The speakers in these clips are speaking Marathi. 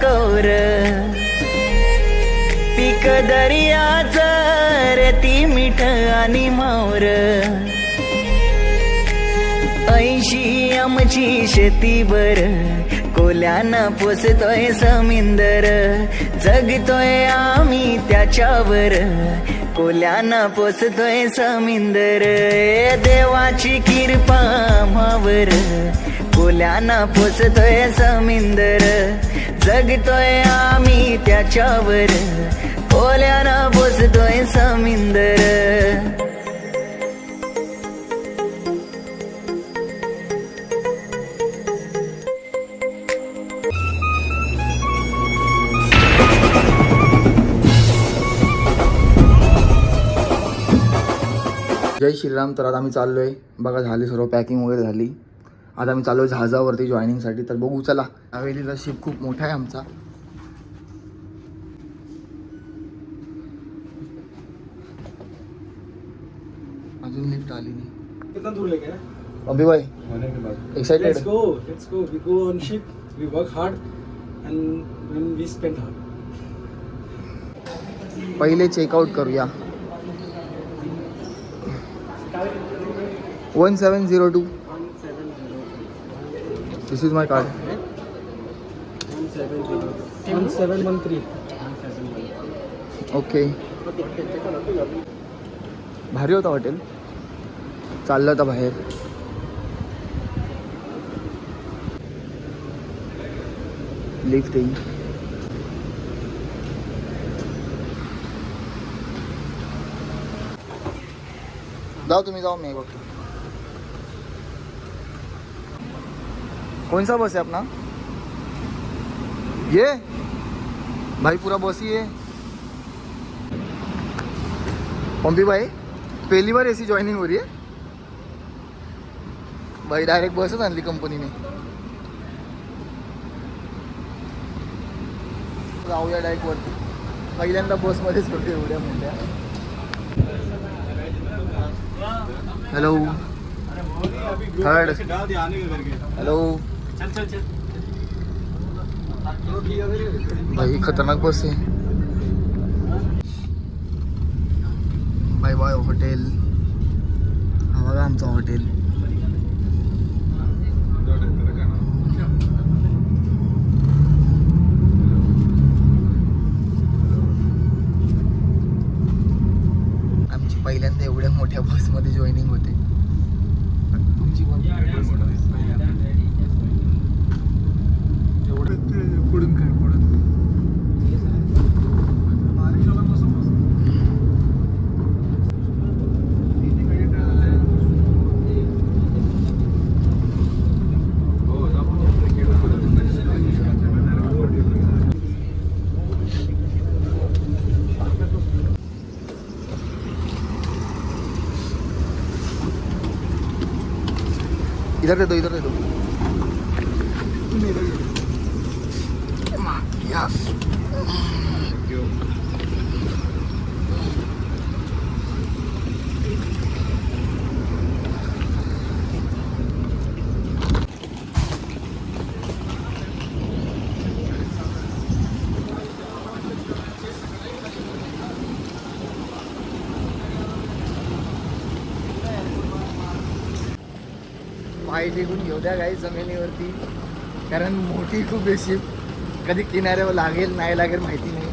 कौर पीक दर्याचं रेती मीठ आणि मावर 80 आमची शेतीवर कोल्यानं पोसतोय समिंदर जगतोय आम्ही त्याच्यावर कोल्यानं पोसतोय समिंदर देवाची कृपा आम्हावर कोल्यानं पोसतोय समिंदर जगतोय आम्ही त्याच्यावर कोल्यानं पोसतोय समिंदर. जय श्रीराम. तर आता आम्ही चाललोय बघा, झाली सर्व पॅकिंग वगैरे झाली. आता आम्ही चाललोय जहाजावरती जॉईनिंगसाठी. तर बघू चला. हवेलीचा शिप खूप मोठा आहे आमचा. अजून लिफ्ट आली नाही. कितना दूर लेके ना अभी भाई excited. let's go we go on ship, we work hard and when we spend hard. पहिले चेकआउट करूया. 1702. This is my card. 1713. Okay. भारी होता हॉटेल. चाललं होतं बाहेर. लिफ्ट येईल. जाओ तुम्ही जाओ, मैं बघतो. कौन सा बस है अपना? ये भाई पूरा बस ही है. पंपी भाई पहली बार ऐसी जॉइनिंग हो रही है भाई. डायरेक्ट बसच आणली कंपनीने. जाऊया डायरेक्ट वरती. पहिल्यांदा बसमध्येच करते एवढ्या मोठ्या. Hello third. हेलो भाई खतरनाक बस आहे. Bye bye hotel. हा बघा आमचं हॉटेल. आमची पहिल्यांदा एवढ्या मोठ्या बसमध्ये जॉईनिंग होते. तुमची पुढून काय पुढून इधर दे दो. पाय टेकून घेऊ द्या काही जमिनीवरती, कारण मोठी खूप आहे शिप. कधी किनाऱ्यावर लागेल नाही लागेल माहिती नाही.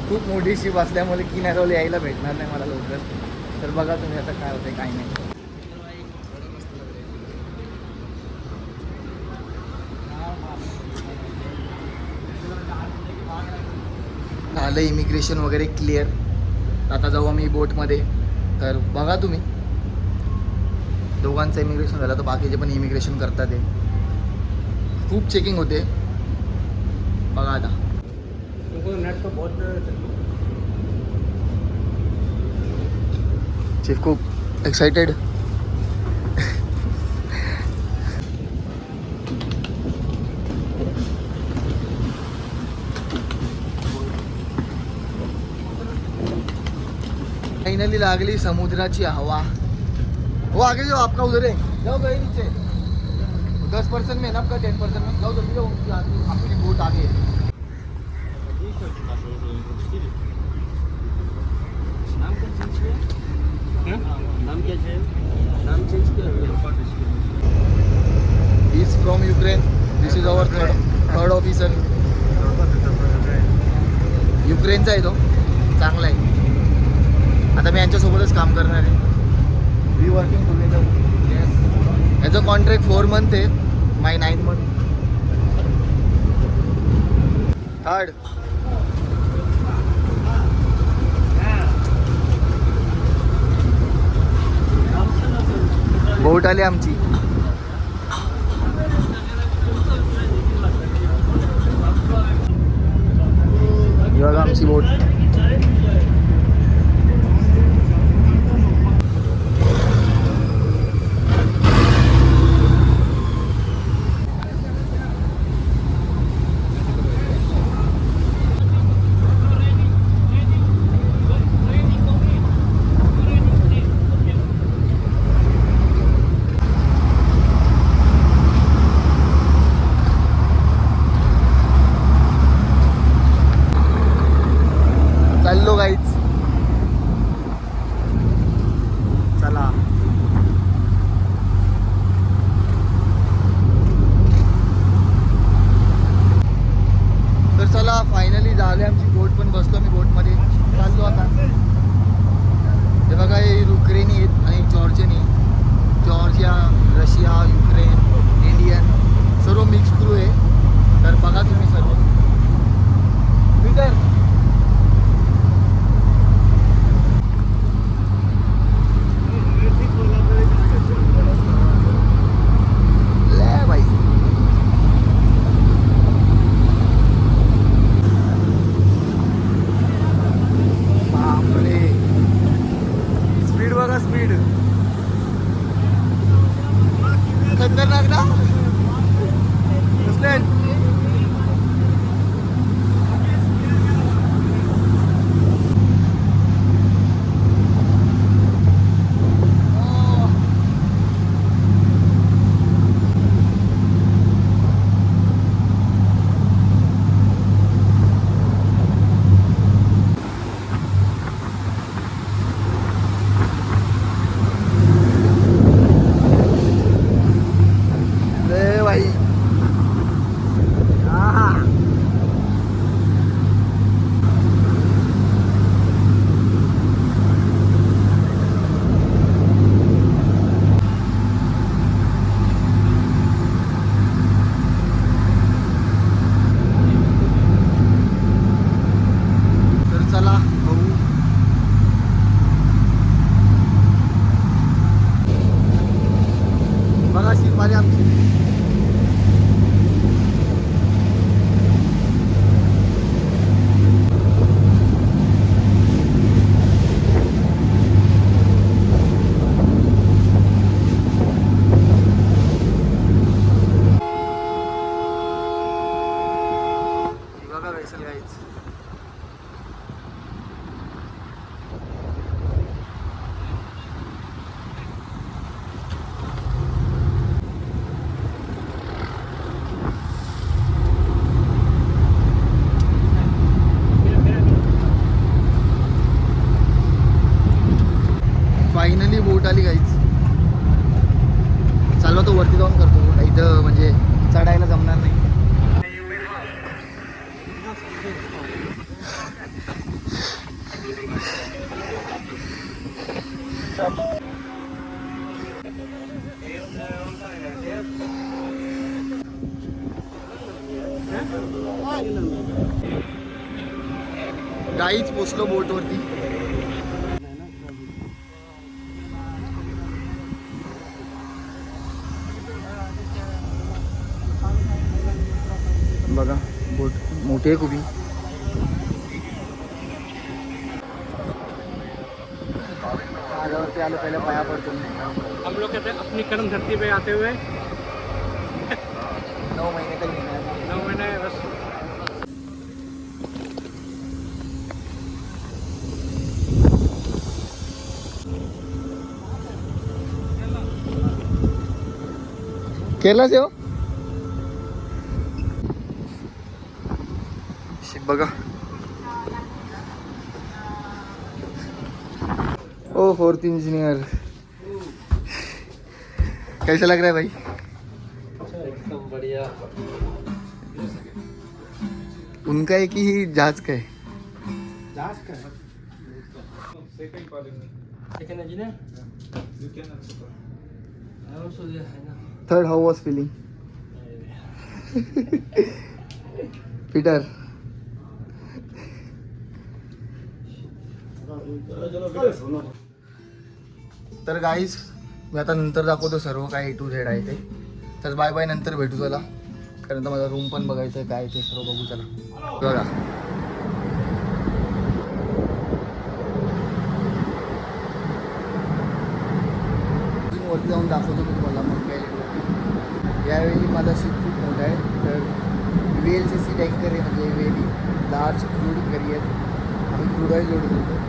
खूप मोठी शिप असल्यामुळे किनाऱ्यावर यायला भेटणार नाही मला लवकर. तर बघा तुम्ही आता काय होतंय काय नाही. झालं इमिग्रेशन वगैरे क्लिअर. आता जाऊ आम्ही बोटमध्ये. तर बघा तुम्ही, दोघांचं इमिग्रेशन झालं तर बाकीचे पण इमिग्रेशन करतात. ते खूप चेकिंग होते बघा. आता चीफ खूप एक्साइटेड. फाइनली लागली समुद्राची हवा. वो आगे जाओ, आपका उधर है. जाओ गए नीचे. 10% में ना आपका 10% में जाओ जल्दी जाओ उनकी आपकी बोट आगे है। नाम क्या चेंज किया? नाम क्या नाम चेंज किया? Is from Ukraine. This is our third officer. युक्रेनचा आहे तो, चांगला आहे. आता मी यांच्यासोबतच काम करणार आहे. We working together. याचं कॉन्ट्रॅक्ट 4 मंथ आहे, माय 9 मंथ. थर्ड बोट आली आमची. ही बघा आमची बोट. चाललो गाईच. चला तर चला फायनली झाले आमची बोट पण. बसलो मी बोटमध्ये, चाललो आता. हे बघा हे युक्रेनी आहेत आणि जॉर्जियनी. जॉर्जिया, रशिया, युक्रेन, इंडियन सर्व मिक्स क्रू आहे. तर बघा तुम्ही सर्व. पीटर स्पीड खतरनाक ना. फायनली बोट आली गाईच. चाललो तो वरती जाऊन करतो, इथं म्हणजे चढायला जमणार नाही. गाईच पोचलो बोटवरती. बघा बोट मोठी आहे खूप. आल्यावरती आलो, पहिले पाया पडतो. हम लोग कहते हैं अपनी कर्म धरती पे आते हुए 9 महीने तक 9 महीने बस. केरला से हो. बघा. ओ फोर्थ इंजीनियर, कैसा लग रहा है भाई? एकदम बढ़िया. उनका है की जहाज का है? जहाज का second engineer. I also there, I know. Third how was feeling Peter? तर गाईज मी आता नंतर दाखवतो सर्व काय A to Z आहे ते. तर बाय बाय, नंतर भेटू चला, कारण तर माझा रूम पण बघायचं आहे काय ते सर्व बघू चला. बघा अजून वरती जाऊन दाखवतो मी तुम्हाला मग काय. यावेळी माझा शिप खूप मोठा आहे, तर VLCC टँकर आहे, म्हणजे व्हेरी लार्ज क्रूड करियर. आम्ही क्रूड ऑइल लोड करतो.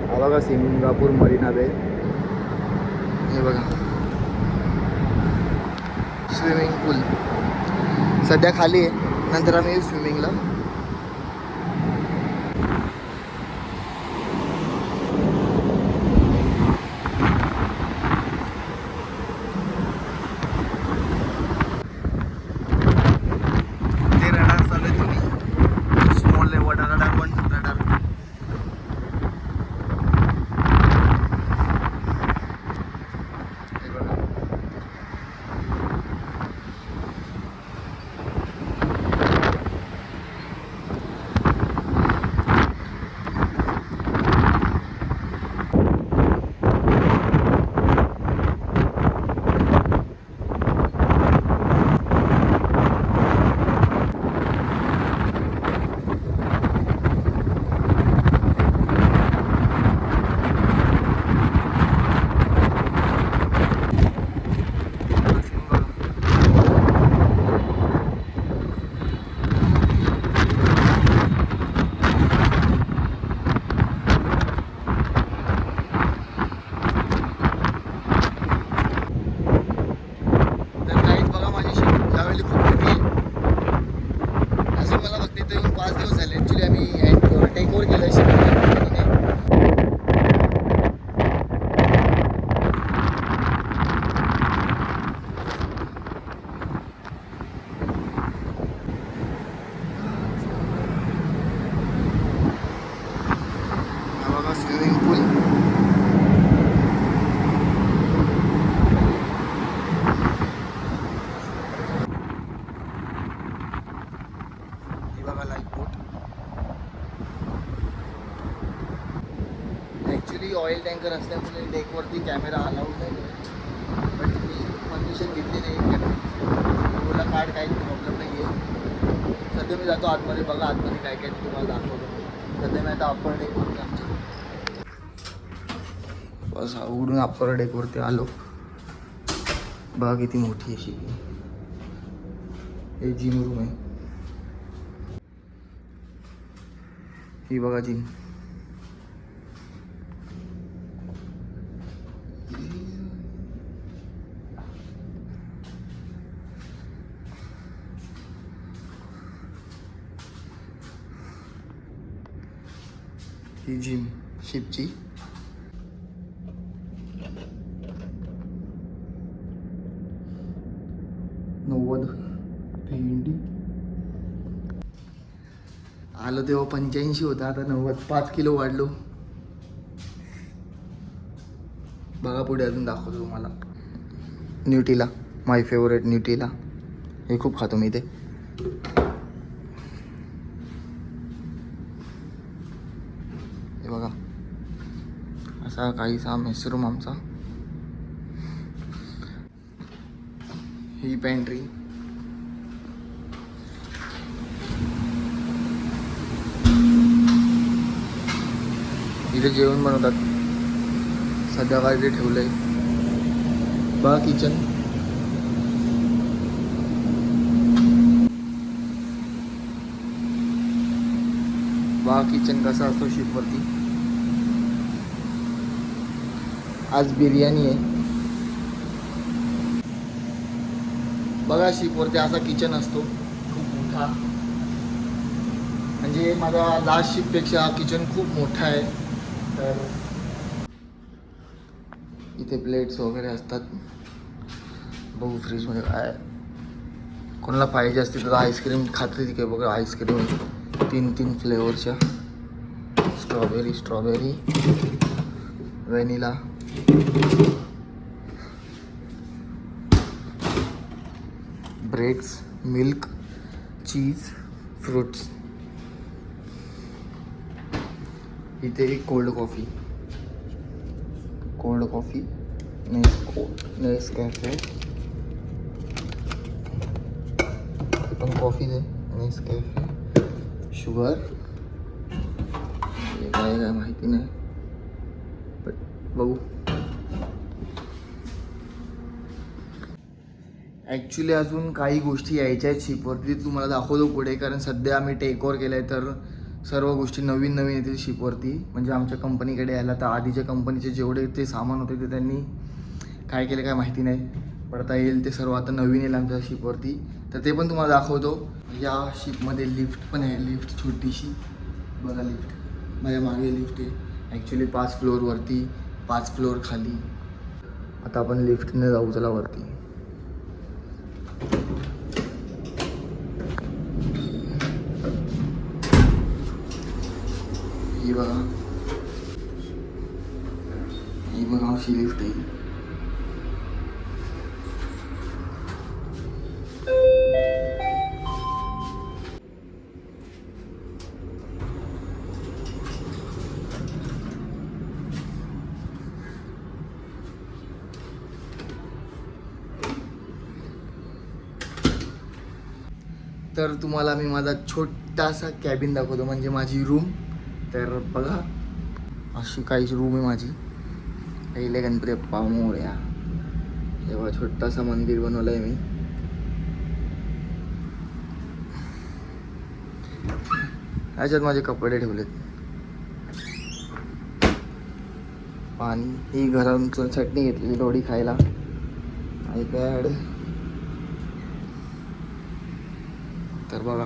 हा बघा सिंगापूर मरीना बे. हे बघा स्विमिंग पूल सध्या खाली आहे, नंतर आम्ही येऊ स्विमिंगला. ते रडार चालू आहे तुम्ही small level radar 1 radar. Swimming pool. ही बघा life boat. Actually oil tanker असल्यामुळे डेकवरती कॅमेरा अलाउड नाही, बट मी परमिशन घेतली नाही. बोला कार्ड काही प्रॉब्लेम नाही आहे. सध्या मी जातो आतमध्ये. बघा आतमध्ये काय काय तुम्हाला दाखवतो. सध्या मी आता अप्पर डेकवरती आमच्या बस उघडून अप्पर डेकवरती आलो. बघा किती मोठी अशी हे जिम रूम आहे. ही बघा जिम. ही जिम शिपची. भेंडी आलो तेव्हा 85 होता, आता 95 किलो वाढलो. बघा पुढे अजून दाखवतो तुम्हाला. न्यूटीला माय फेवरेट न्यूटीला, हे खूप खातो मी ते. हे बघा असा काहीसा मेसरूम आमचा. ही पॅन्ट्री. इथे जेवण बनवतात. सध्या काय ते ठेवलंय. बघा किचन. बघा किचन कसा असतो शिपवरती. आज बिर्याणी आहे. बघा शिपवरती असा किचन असतो. खूप मोठा, म्हणजे माझा लास्ट शिफ्टपेक्षा किचन खूप मोठा आहे. तर इथे प्लेट्स वगैरे असतात. बघू फ्रीजमध्ये काय, कोणाला पाहिजे असते तर आईस्क्रीम खाते तिथे. बघा आईस्क्रीम 3 फ्लेवरच्या, strawberry vanilla. Breads, milk, cheese, fruits. इथे कोल्ड कॉफी, नेसकॅफे पण कॉफी दे, नेसकॅफे, शुगर, हे काय माहिती नाही, पण बघू. ॲक्च्युली अजून काही गोष्टी यायच्या आहेत शिपवरती, तुम्हाला दाखवतो पुढे. कारण सध्या आम्ही टेक ओव्हर केलं आहे, तर सर्व गोष्टी नवीन येतील शिपवरती. म्हणजे आमच्या कंपनीकडे यायला, तर आधीच्या कंपनीचे जेवढे ते सामान होते ते त्यांनी काय केलं काय माहिती नाही, पण आता येईल ते सर्व आता नवीन येईल आमच्या शिपवरती. तर ते पण तुम्हाला दाखवतो. या शिपमध्ये लिफ्ट पण आहे, लिफ्ट छोटीशी. बघा लिफ्ट, माझ्या मागे लिफ्ट आहे. ॲक्च्युली 5 फ्लोअरवरती, 5 फ्लोअर खाली. आता आपण लिफ्टने जाऊ चला वरती. ही बघा अशी लिफ्ट आहे. तर तुम्हाला मी माझा छोटासा कॅबिन दाखवतो, म्हणजे माझी रूम. तर बघा अशी काहीच रूम आहे माझी. पहिले गणपती बाप्पा मोरया. तेव्हा छोटासा मंदिर बनवलं आहे मी. ह्याच्यात माझे कपडे ठेवलेत. पाणी, ही घरातून चटणी घेतलेली थोडी खायला. आयपॅड. तर बघा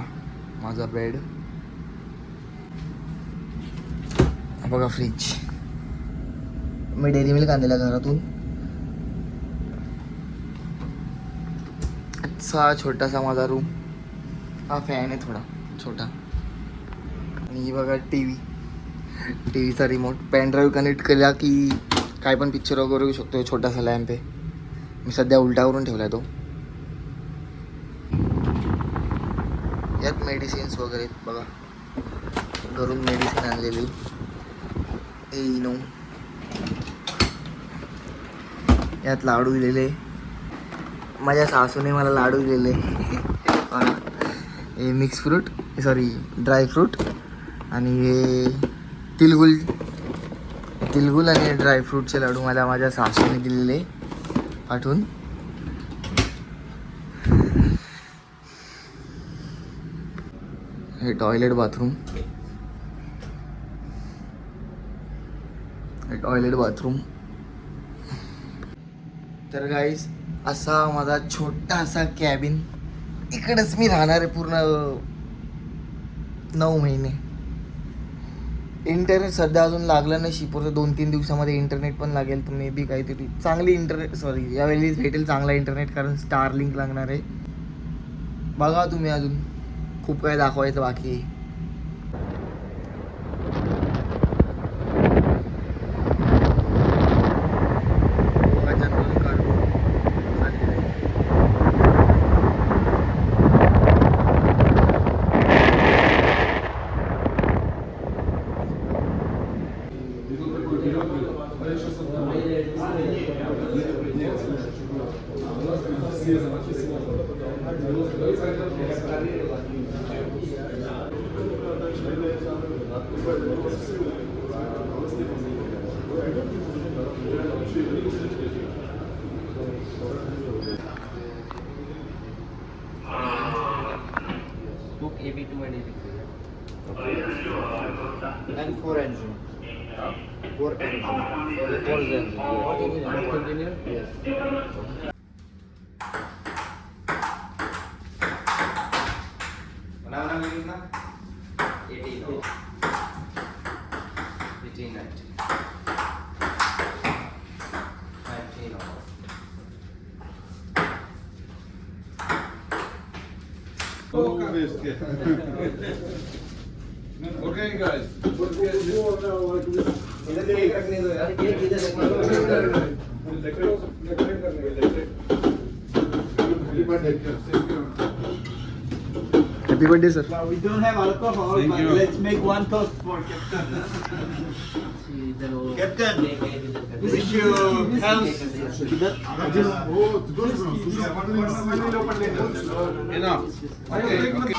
माझा बेड. बघा फ्रीज, मी डेअरी मिल्क आणलेला घरातून. अच्छा छोटासा माझा रूम. हा फॅन आहे थोडा छोटा. आणि ही बघा टीव्हीचा रिमोट. पेन ड्राईव्ह कनेक्ट केला की काय पण पिक्चर वगैरे बघू शकतो. छोटासा लॅम्प आहे, मी सध्या उलटा करून ठेवला आहे तो. यात मेडिसिन्स वगैरे बघा, घरून मेडिसिन आणलेली. इनो, यात लाडू दिलेले. माझ्या सासूने मला लाडू दिलेले. हे मिक्स फ्रूट, सॉरी ड्रायफ्रूट. आणि हे तिलगुल आणि ड्रायफ्रूटचे लाडू मला माझ्या सासूने दिलेले पाठवून. हे टॉयलेट बाथरूम. तर गाईज असा माझा छोटासा कॅबिन. इकडेच मी राहणार आहे पूर्ण 9 महिने. इंटरनेट सध्या अजून लागलं नाही शिपवरचं. 2-3 दिवसामध्ये इंटरनेट पण लागेल. तर मे बी काहीतरी चांगली यावेळी भेटेल चांगला इंटरनेट, कारण स्टारलिंक लागणार आहे. बघा तुम्ही, अजून खूप काही दाखवायचं बाकी आहे. Book AB2 and AB3. And 4 engine. 4 engine. 4 engineer? Yes. Okay, guys. Happy birthday sir. We don't have alcohol, Thank but you. let's make one toast for Captain. Captain, wish you health. Enough. Okay, okay.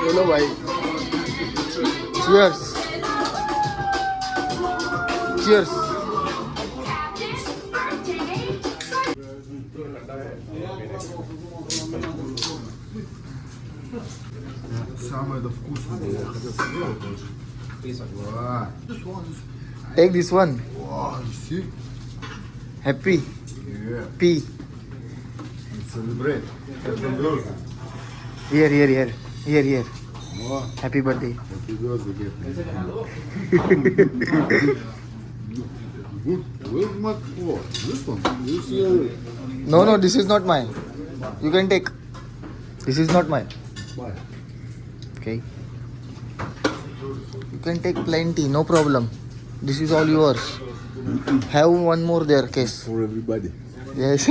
बोलो भाई. Cheers. Cheers. Самое вкусное. Take this one. Wow, you see? Happy. Yeah. P. Celebrate. Happy birthday. Here. Oh, Happy birthday. happy birthday. Good. Where's my phone? This one. This No, this is not mine. You can take. This is not mine. Bye. Okay. You can take plenty, no problem. This is all yours. Have one more there, case. For everybody. Yes.